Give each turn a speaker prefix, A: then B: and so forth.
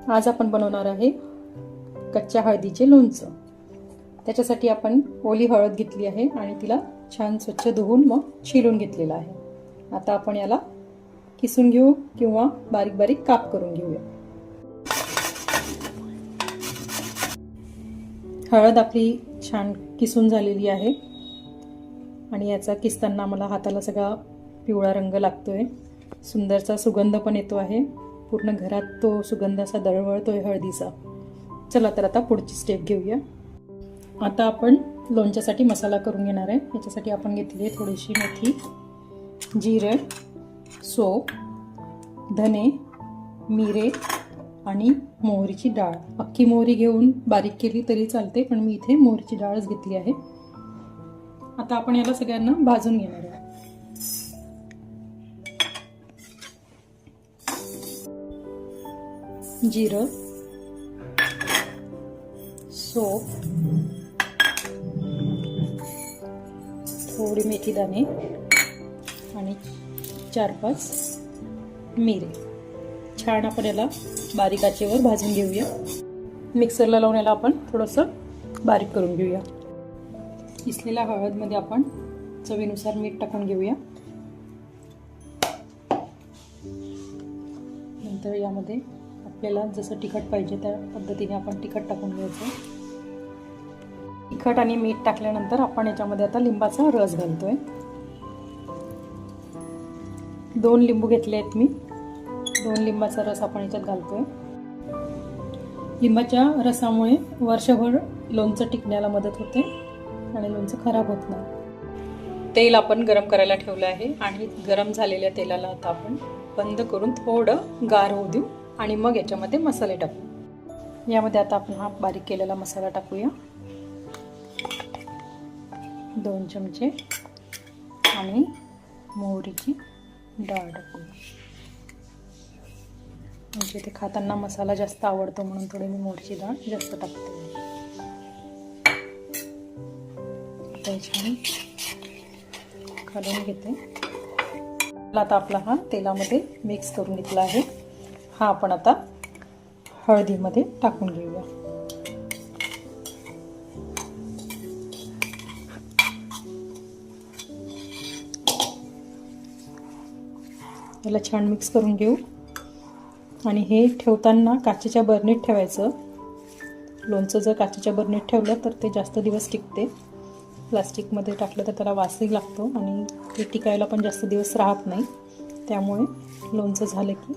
A: आज आपण बनवणार आहे कच्च्या हळदीचे लोणचं। त्याच्यासाठी आपण ओली हळद घेतली आहे आणि तिला छान स्वच्छ धुवून मग छिलून घेतलेला आहे। आता आपण याला किसून घेऊ किंवा बारीक बारीक काप करून घेऊया। हळद आपली छान किसून झालेली आहे आणि याचा किसताना मला हाताला सगळा पिवळा रंग लागतोय। सुंदरचा सुगंध पण येतो आहे। पूर्ण घरात तो सुगंध असा दळवळतोय हळदीचा। चला तर आता पुढची स्टेप घेऊया। आता आपण लोणच्यासाठी मसाला करून घेणार आहे। याच्यासाठी आपण घेतली थोडीशी मेथी, जिरे, सोप, धने, मिरे आणि मोहरीची डाळ। अख्खी मोहरी घेऊन बारीक केली तरी चालते, पण मी इथे मोहरीची डाळच घेतली आहे। आता आपण याला सगळ्यांना भाजून घेणार आहे। जिरं, सोप, थोडी मेथी दाणे आणि 4-5 मिरे छान आपण याला बारीक आचेवर भाजून घेऊया। मिक्सरला लावून याला आपण थोडंसं बारीक करून घेऊया। किसलेल्या हळदमध्ये आपण चवीनुसार मीठ टाकून घेऊया। नंतर यामध्ये आपल्याला जसं तिखट पाहिजे त्या पद्धतीने आपण तिखट टाकून घ्यायचं। तिखट आणि मीठ टाकल्यानंतर आपण याच्यामध्ये आता लिंबाचा रस घालतोय। 2 लिंबू घेतले आहेत मी। 2 लिंबाचा रस आपण याच्यात घालतोय। लिंबाच्या रसामुळे वर्षभर लोणचं टिकण्याला मदत होते आणि लोणचं खराब होत नाही। तेल आपण गरम करायला ठेवलं आहे आणि गरम झालेल्या तेलाला आता आपण बंद करून थोडं गार होऊ देऊ आणि मग याच्यामध्ये मसाले टाकू। यामध्ये आता आपण हा बारीक केलेला मसाला टाकूया। 2 चमचे आणि मोहरीची डाळ टाकूया। म्हणजे ते खाताना मसाला जास्त आवडतो म्हणून थोडी मी मोहरीची डाळ जास्त टाकते। छान घालून घेते। आता आपला हा तेलामध्ये मिक्स करून घेतला आहे। हा आपण आता हळदीमध्ये टाकून घेऊया। याला छान मिक्स करून घेऊ आणि हे ठेवताना काचेच्या बरणीत ठेवायचं। लोणचं जर काचेच्या बरणीत ठेवलं तर ते जास्त दिवस टिकते। प्लास्टिकमध्ये टाकलं तर त्याला वासही लागतो आणि ते टिकायला पण जास्त दिवस राहत नाही। त्यामुळे लोणचं झालं की